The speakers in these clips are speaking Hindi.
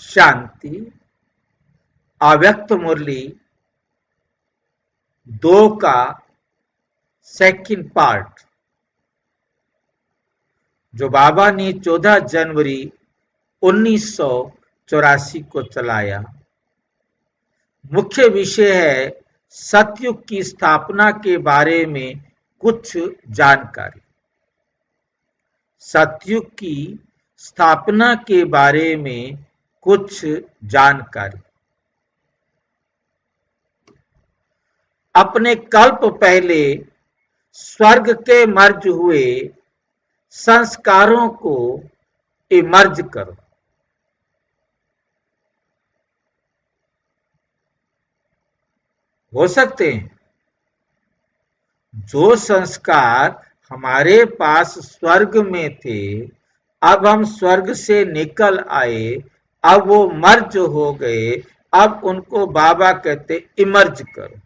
शांति अव्यक्त मुरली 2 का सेकंड पार्ट जो बाबा ने 14 जनवरी 1984 को चलाया। मुख्य विषय है सतयुग की स्थापना के बारे में कुछ जानकारी। सतयुग की स्थापना के बारे में कुछ जानकारी। अपने कल्प पहले स्वर्ग के मर्ज हुए संस्कारों को इमर्ज करो। हो सकते हैं जो संस्कार हमारे पास स्वर्ग में थे, अब हम स्वर्ग से निकल आए, अब वो मर्ज हो गए, अब उनको बाबा कहते इमर्ज करो।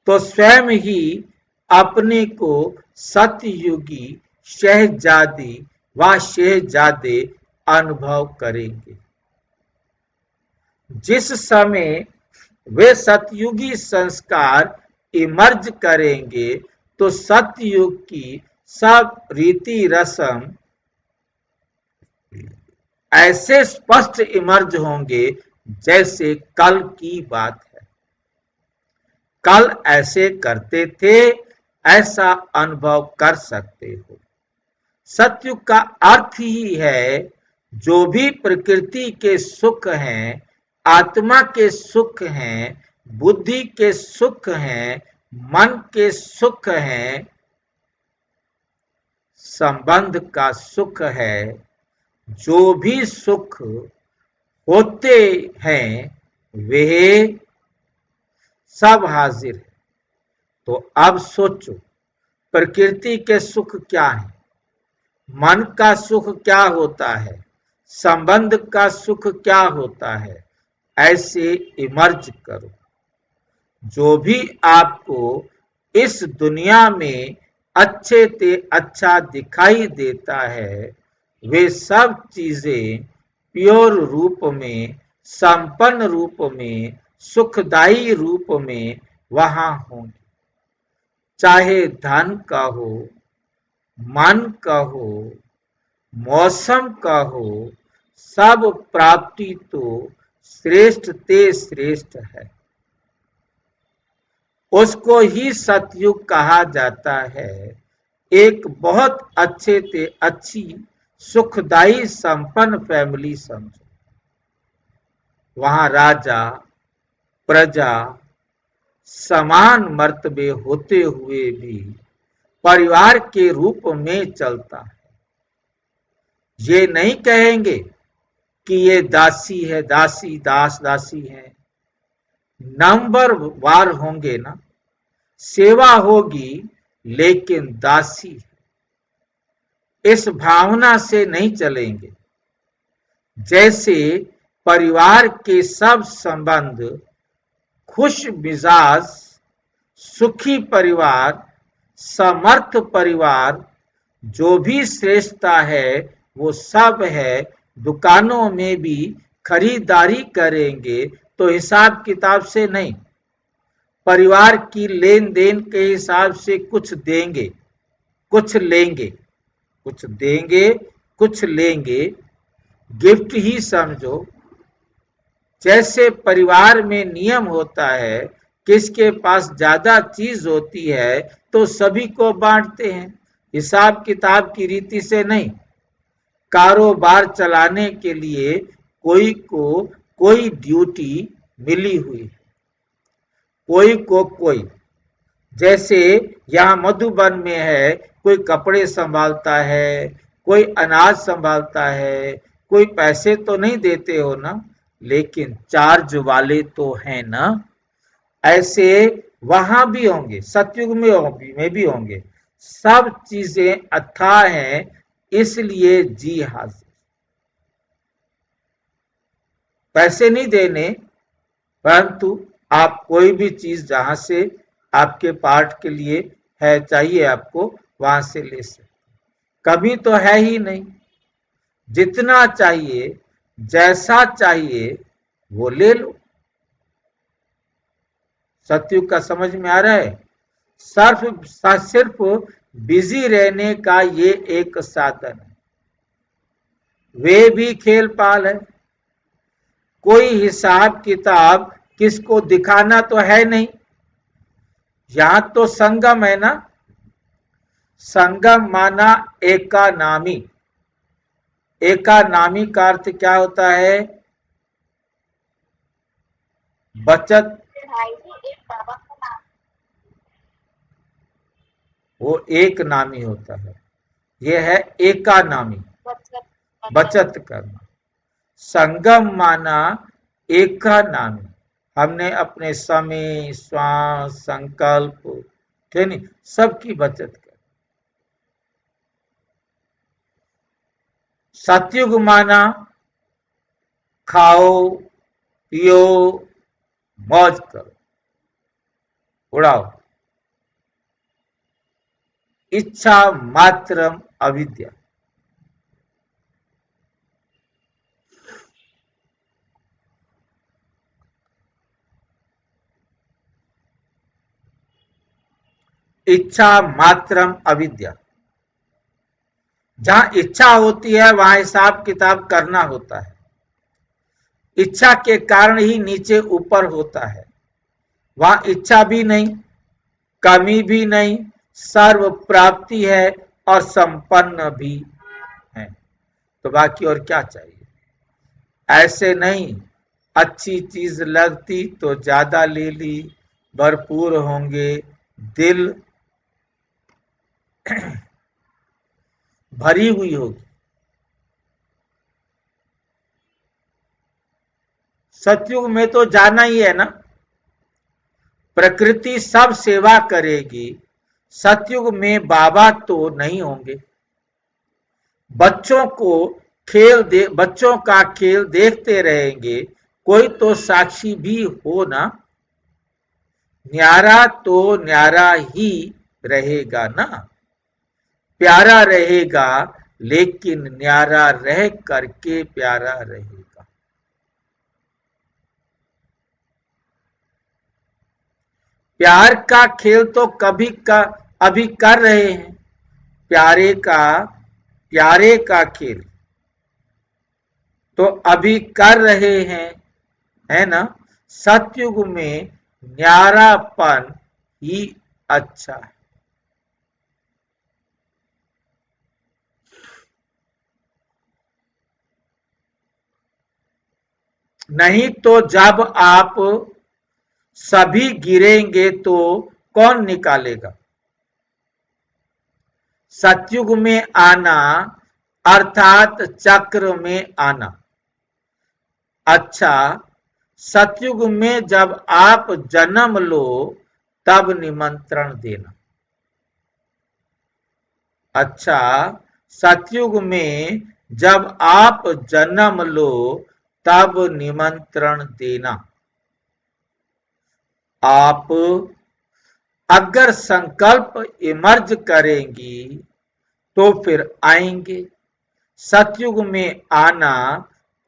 तो स्वयं ही अपने को सतयुगी शहजादी व शहजादे अनुभव करेंगे। जिस समय वे सतयुगी संस्कार इमर्ज करेंगे तो सतयुग की सब रीति रस्म ऐसे स्पष्ट इमर्ज होंगे जैसे कल की बात है। कल ऐसे करते थे, ऐसा अनुभव कर सकते हो। सतयुग का अर्थ ही है जो भी प्रकृति के सुख हैं, आत्मा के सुख हैं, बुद्धि के सुख हैं, मन के सुख हैं, संबंध का सुख है, जो भी सुख होते हैं वे सब हाजिर है। तो अब सोचो प्रकृति के सुख क्या है, मन का सुख क्या होता है, संबंध का सुख क्या होता है, ऐसे इमर्ज करो। जो भी आपको इस दुनिया में अच्छे से अच्छा दिखाई देता है, वे सब चीजें प्योर रूप में, संपन्न रूप में, सुखदायी रूप में वहां होंगी। चाहे धन का हो, मन का हो, मौसम का हो, सब प्राप्ति तो श्रेष्ठ ते श्रेष्ठ है। उसको ही सतयुग कहा जाता है। एक बहुत अच्छे से अच्छी सुखदायी संपन्न फैमिली समझो। वहां राजा प्रजा समान मर्तबे होते हुए भी परिवार के रूप में चलता है। ये नहीं कहेंगे कि ये दासी है, दासी दास दासी है। नंबर वार होंगे ना, सेवा होगी लेकिन दासी इस भावना से नहीं चलेंगे। जैसे परिवार के सब संबंध खुश मिजाज, सुखी परिवार, समर्थ परिवार, जो भी श्रेष्ठता है वो सब है। दुकानों में भी खरीदारी करेंगे तो हिसाब किताब से नहीं, परिवार की लेन देन के हिसाब से कुछ देंगे, कुछ लेंगे, कुछ देंगे, कुछ लेंगे। गिफ्ट ही समझो। जैसे परिवार में नियम होता है, किसके पास ज्यादा चीज होती है तो सभी को बांटते हैं, हिसाब किताब की रीति से नहीं। कारोबार चलाने के लिए कोई को कोई ड्यूटी मिली हुई है, कोई को कोई। जैसे यहाँ मधुबन में है, कोई कपड़े संभालता है, कोई अनाज संभालता है, कोई पैसे तो नहीं देते हो ना, लेकिन चार्ज वाले तो हैं ना। ऐसे वहां भी होंगे, सतयुग में भी होंगे। सब चीजें अथाह हैं, इसलिए जी हाजिर। पैसे नहीं देने, परंतु आप कोई भी चीज जहां से आपके पार्ट के लिए है, चाहिए आपको, वहां से ले सकते। कभी तो है ही नहीं, जितना चाहिए जैसा चाहिए वो ले लो। सतयुग का समझ में आ रहा है? सिर्फ बिजी रहने का ये एक साधन है। वे भी खेल पाल है। कोई हिसाब किताब किसको दिखाना तो है नहीं। यहां तो संगम है ना। संगम माना एका नामी। एका नामी का अर्थ क्या होता है? बचत। वो एक नामी होता है। ये है एका नामी, बचत करना। संगम माना एका नामी। हमने अपने समय, श्वास, संकल्प, ठीक नहीं, सबकी बचत कर। सतयुग माना खाओ, पियो, मौज करो, उड़ाओ। इच्छा मात्रम अविद्या। इच्छा मात्रम अविद्या। जहां इच्छा होती है वहां हिसाब किताब करना होता है। इच्छा के कारण ही नीचे ऊपर होता है। वहां इच्छा भी नहीं, कमी भी नहीं, सर्व प्राप्ति है और संपन्न भी है। तो बाकी और क्या चाहिए? ऐसे नहीं, अच्छी चीज लगती तो ज्यादा ले ली, भरपूर होंगे, दिल भरी हुई होगी। सतयुग में तो जाना ही है ना। प्रकृति सब सेवा करेगी। सतयुग में बाबा तो नहीं होंगे। बच्चों का खेल देखते रहेंगे। कोई तो साक्षी भी हो ना। न्यारा तो न्यारा ही रहेगा ना। प्यारा रहेगा, लेकिन न्यारा रह करके प्यारा रहेगा। प्यार का खेल तो अभी कर रहे हैं। प्यारे का प्यारे का खेल तो अभी कर रहे हैं, है ना। सतयुग में न्यारापन ही अच्छा है। नहीं तो जब आप सभी गिरेंगे तो कौन निकालेगा? सतयुग में आना अर्थात चक्र में आना। अच्छा, सतयुग में जब आप जन्म लो तब निमंत्रण देना। अच्छा, सतयुग में जब आप जन्म लो तब निमंत्रण देना। आप अगर संकल्प इमर्ज करेंगी तो फिर आएंगे। सतयुग में आना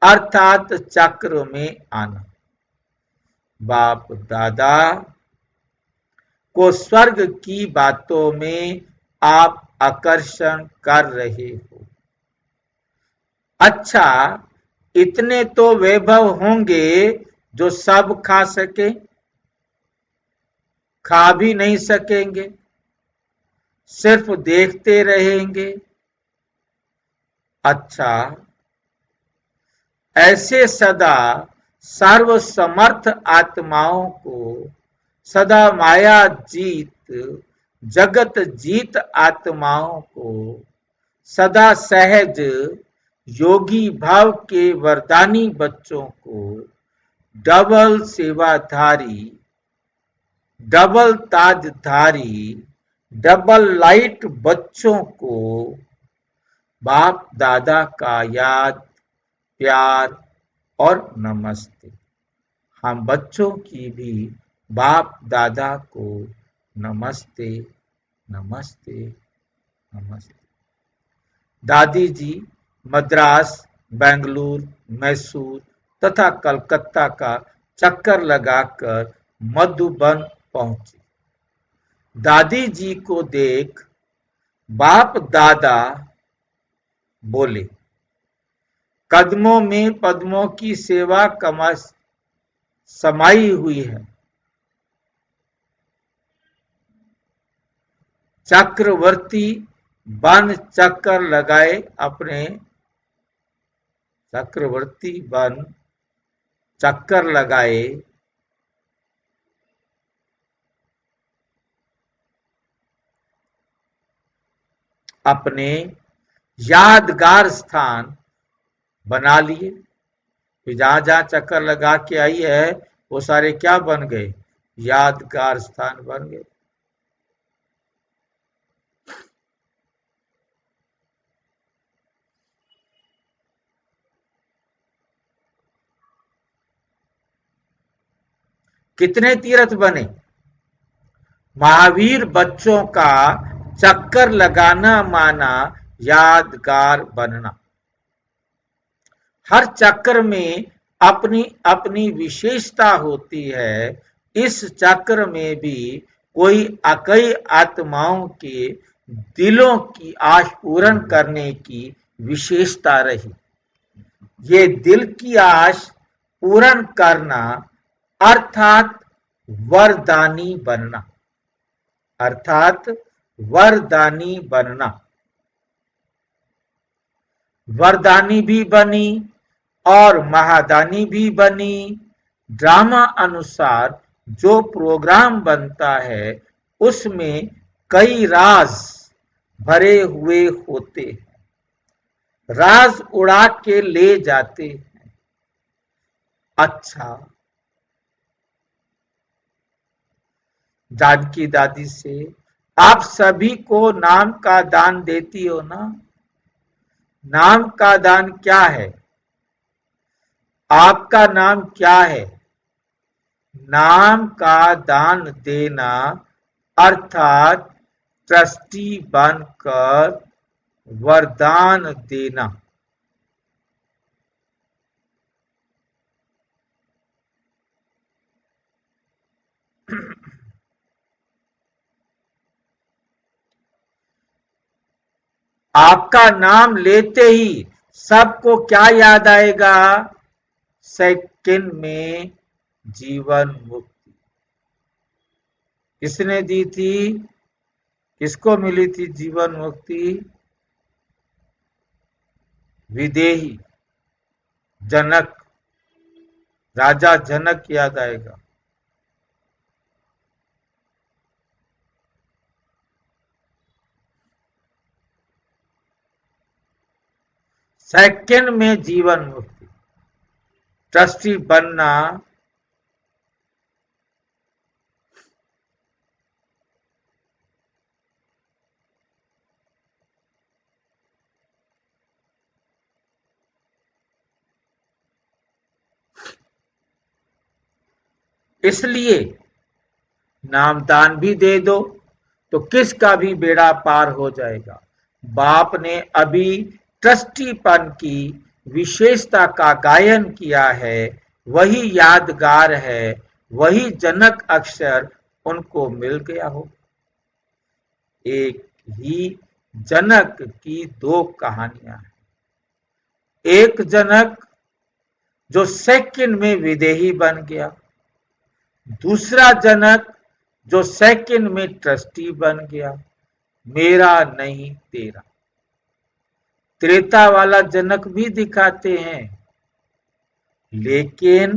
अर्थात चक्र में आना। बाप दादा को स्वर्ग की बातों में आप आकर्षण कर रहे हो। अच्छा, इतने तो वैभव होंगे जो सब खा सके। खा भी नहीं सकेंगे, सिर्फ देखते रहेंगे। अच्छा, ऐसे सदा सर्वसमर्थ आत्माओं को सदा माया जीत जगत जीत आत्माओं को सदा सहज योगी भाव के वरदानी बच्चों को डबल सेवाधारी, डबल ताजधारी, डबल लाइट बच्चों को बाप दादा का याद, प्यार और नमस्ते। हम बच्चों की भी बाप दादा को नमस्ते, नमस्ते, नमस्ते। दादी जी मद्रास, बेंगलुरु, मैसूर तथा कलकत्ता का चक्कर लगाकर मधुबन पहुंची। दादी जी को देख बाप दादा बोले, कदमों में पद्मों की सेवा समाई हुई है। चक्रवर्ती बन चक्कर लगाए अपने चक्रवर्ती बन चक्कर लगाए अपने यादगार स्थान बना लिए। जहां जहां चक्कर लगा के आई है वो सारे क्या बन गए? यादगार स्थान बन गए। कितने तीर्थ बने? महावीर बच्चों का चक्कर लगाना माना यादगार बनना। हर चक्र में अपनी अपनी विशेषता होती है। इस चक्र में भी कोई कई आत्माओं के दिलों की आश पूर्ण करने की विशेषता रही। ये दिल की आश पूर्ण करना अर्थात वरदानी बनना, अर्थात वरदानी बनना। वरदानी भी बनी और महादानी भी बनी। ड्रामा अनुसार जो प्रोग्राम बनता है उसमें कई राज भरे हुए होते हैं। राज उड़ा के ले जाते हैं। अच्छा, जानकी दादी से, आप सभी को नाम का दान देती हो ना? नाम का दान क्या है? आपका नाम क्या है? नाम का दान देना अर्थात ट्रस्टी बनकर वरदान देना। आपका नाम लेते ही सबको क्या याद आएगा? सेकंड में जीवन मुक्ति। किसने दी थी? किसको मिली थी जीवन मुक्ति? विदेही जनक, राजा जनक याद आएगा। सेकंड में जीवन मुक्ति, ट्रस्टी बनना। इसलिए नामदान भी दे दो तो किसका भी बेड़ा पार हो जाएगा। बाप ने अभी ट्रस्टीपन की विशेषता का गायन किया है। वही यादगार है, वही जनक अक्षर उनको मिल गया हो। एक ही जनक की दो कहानियां हैं। एक जनक जो सेकंड में विदेही बन गया, दूसरा जनक जो सेकंड में ट्रस्टी बन गया। मेरा नहीं तेरा। त्रेता वाला जनक भी दिखाते हैं, लेकिन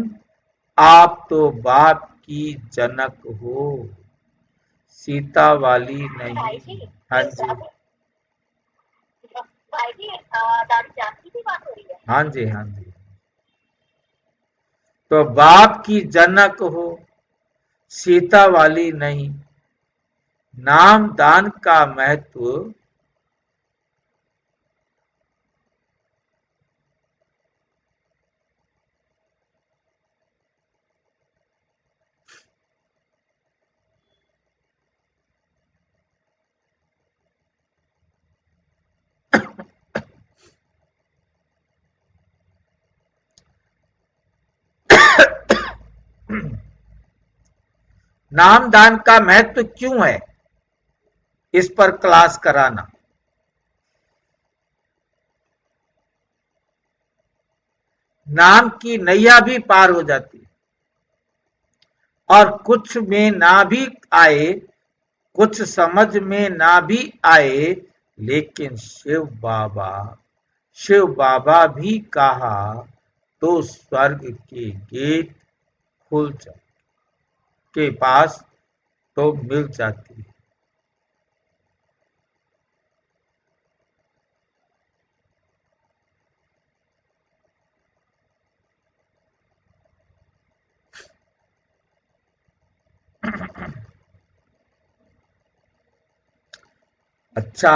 आप तो बाप की जनक हो, सीता वाली नहीं। हाँ जी, हाँ जी, हाँ जी। तो बाप की जनक हो, सीता वाली नहीं। नाम दान का महत्व नामदान का महत्व क्यों है, इस पर क्लास कराना। नाम की नैया भी पार हो जाती है, और कुछ में ना भी आए, कुछ समझ में ना भी आए, लेकिन शिव बाबा भी कहा तो स्वर्ग के गेट खुल जाए के पास तो मिल जाती है। अच्छा,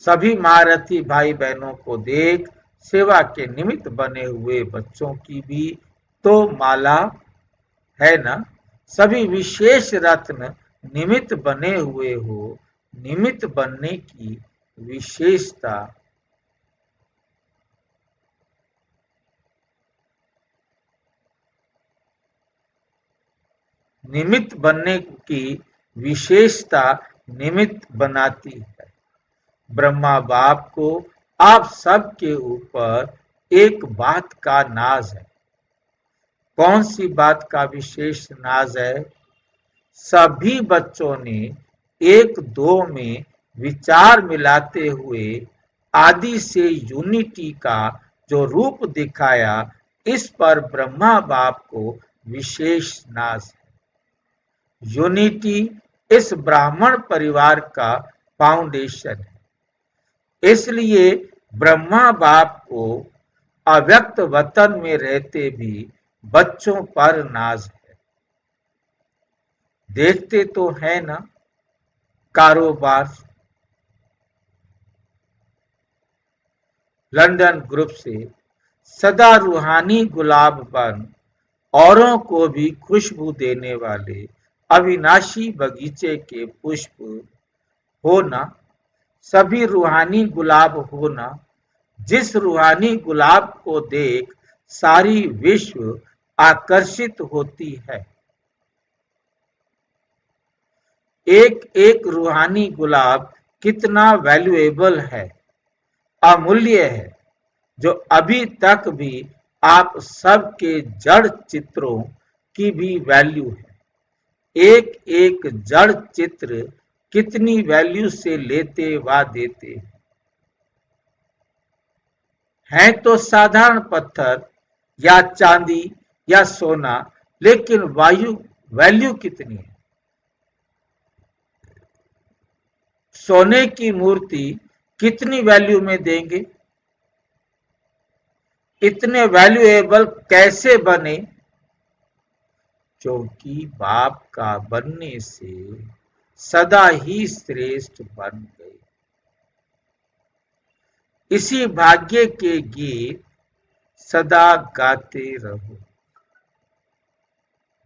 सभी महारथी भाई बहनों को देख सेवा के निमित्त बने हुए बच्चों की भी तो माला है ना। सभी विशेष रत्न निमित्त बने हुए हो, निमित्त बनने की विशेषता। निमित्त बनने की विशेषता निमित्त बनाती है। ब्रह्मा बाप को आप सबके ऊपर एक बात का नाज है। कौन सी बात का विशेष नाज है? सभी बच्चों ने एक दो में विचार मिलाते हुए आदि से यूनिटी का जो रूप दिखाया, इस पर ब्रह्मा बाप को विशेष नाज है। यूनिटी इस ब्राह्मण परिवार का फाउंडेशन है। इसलिए ब्रह्मा बाप को अव्यक्त वतन में रहते भी बच्चों पर नाज है। देखते तो है ना कारोबार। लंदन ग्रुप से सदा रूहानी गुलाब बन औरों को भी खुशबू देने वाले अविनाशी बगीचे के पुष्प हो ना। सभी रूहानी गुलाब हो ना, जिस रूहानी गुलाब को देख सारी विश्व आकर्षित होती है। एक एक रूहानी गुलाब कितना वैल्यूएबल है, अमूल्य है, जो अभी तक भी आप सबके जड़ चित्रों की भी वैल्यू है। एक एक जड़ चित्र कितनी वैल्यू से लेते व देते हैं तो साधारण पत्थर या चांदी या सोना, लेकिन वायु वैल्यू कितनी है। सोने की मूर्ति कितनी वैल्यू में देंगे? इतने वैल्यूएबल कैसे बने? क्योंकि बाप का बनने से सदा ही श्रेष्ठ बन गए। इसी भाग्य के गीत सदा गाते रहो।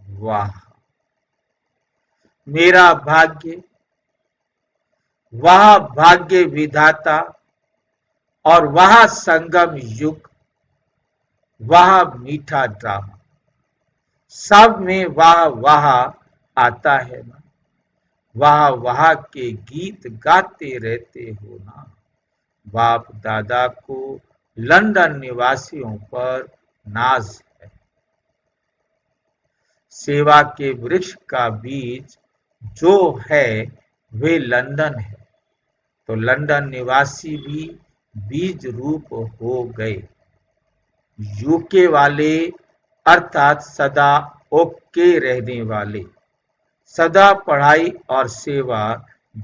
वाह, मेरा भाग्य, वह भाग्य विधाता, और वह संगम युग, वह मीठा ड्रामा, सब में वाह वाह आता है ना। वाह वाह के गीत गाते रहते हो ना। बाप दादा को लंदन निवासियों पर नाज है। सेवा के वृक्ष का बीज जो है वे लंदन है, तो लंदन निवासी भी बीज रूप हो गए। यूके वाले अर्थात सदा ओके रहने वाले, सदा पढ़ाई और सेवा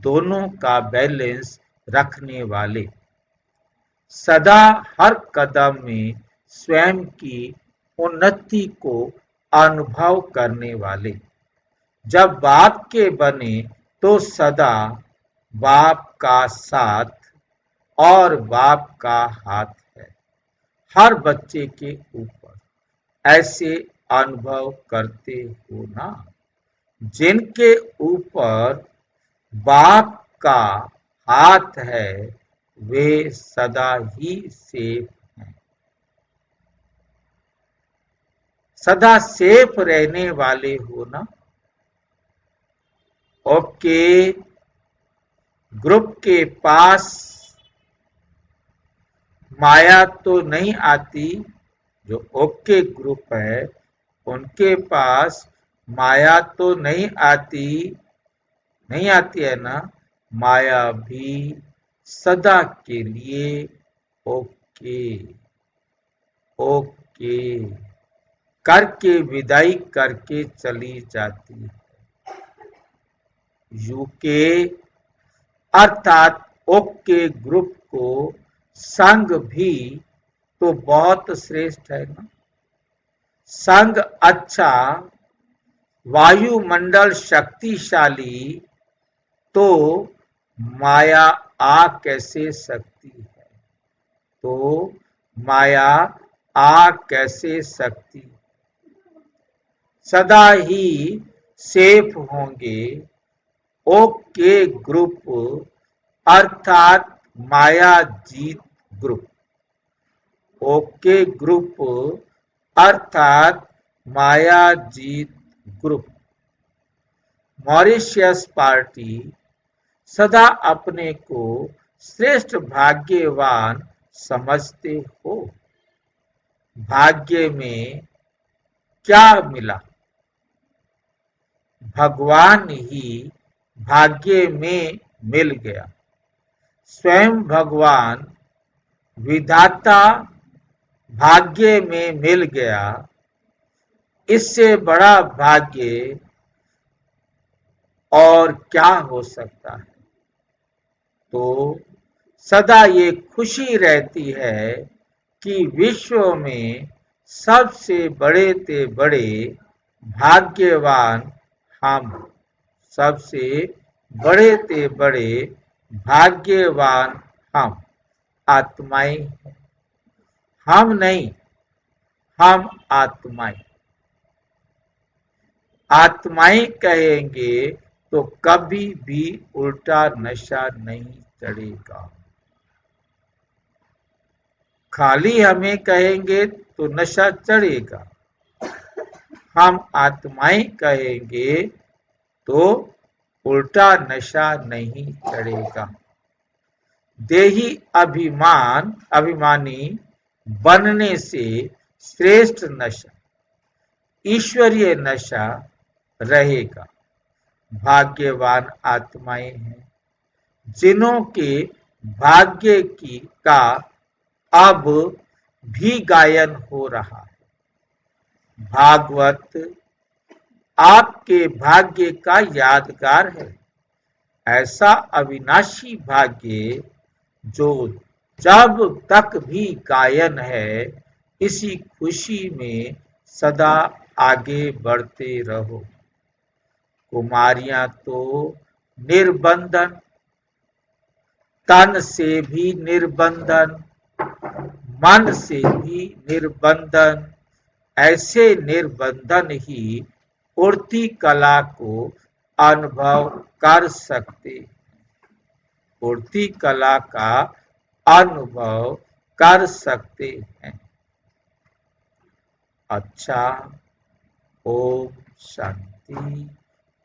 दोनों का बैलेंस रखने वाले, सदा हर कदम में स्वयं की उन्नति को अनुभव करने वाले। जब बाप के बने तो सदा बाप का साथ और बाप का हाथ है हर बच्चे के ऊपर। ऐसे अनुभव करते हो ना। जिनके ऊपर बाप का हाथ है वे सदा ही सेफ हैं। सदा सेफ रहने वाले हो ना। ओके ग्रुप के पास माया तो नहीं आती, जो ओके ग्रुप है उनके पास माया तो नहीं आती है ना, माया भी सदा के लिए ओके ओके करके विदाई करके चली जाती है। यूके अर्थात ओके ग्रुप को संग भी तो बहुत श्रेष्ठ है ना। संग अच्छा, वायुमंडल शक्तिशाली, तो माया आ कैसे सकती है, तो माया आ कैसे सकती, सदा ही सेफ होंगे ओके ग्रुप अर्थात माया जीत ग्रुप। ओके ग्रुप अर्थात माया जीत ग्रुप। मॉरिशस पार्टी सदा अपने को श्रेष्ठ भाग्यवान समझते हो। भाग्य में क्या मिला, भगवान ही भाग्य में मिल गया। स्वयं भगवान विधाता भाग्य में मिल गया। इससे बड़ा भाग्य और क्या हो सकता है। तो सदा ये खुशी रहती है कि विश्व में सबसे बड़े ते बड़े भाग्यवान हम, सबसे बड़े ते बड़े भाग्यवान हम आत्माएं हैं। हम नहीं, हम आत्माएं। आत्माएं कहेंगे तो कभी भी उल्टा नशा नहीं चढ़ेगा। खाली हमें कहेंगे तो नशा चढ़ेगा। हम आत्माएं कहेंगे तो उल्टा नशा नहीं चढ़ेगा। देही अभिमानी बनने से श्रेष्ठ नशा ईश्वरीय नशा रहेगा। भाग्यवान आत्माएं हैं जिन्हों के भाग्य की का अब भी गायन हो रहा है। भागवत आपके भाग्य का यादगार है। ऐसा अविनाशी भाग्य जो जब तक भी गायन है, इसी खुशी में सदा आगे बढ़ते रहो। कुमारियां तो निर्बंधन, तन से भी निर्बंधन, मन से भी निर्बंधन, ऐसे निर्बंधन ही उड़ती कला को अनुभव कर सकते, उड़ती कला का अनुभव कर सकते हैं। अच्छा, ओम शांति।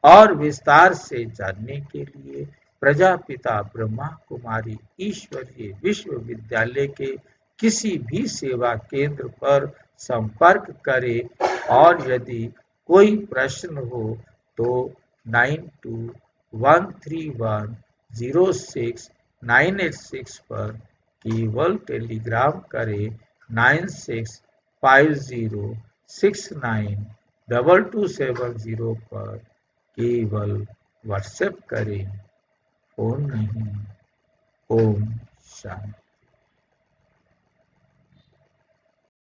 और विस्तार से जानने के लिए प्रजापिता ब्रह्मा कुमारी ईश्वरीय विश्वविद्यालय के किसी भी सेवा केंद्र पर संपर्क करें और यदि कोई प्रश्न हो तो 9213106986 पर केवल टेलीग्राम करें। 9650692270 पर केवल व्हाट्सएप करें। ओम नहीं, ओम शांति।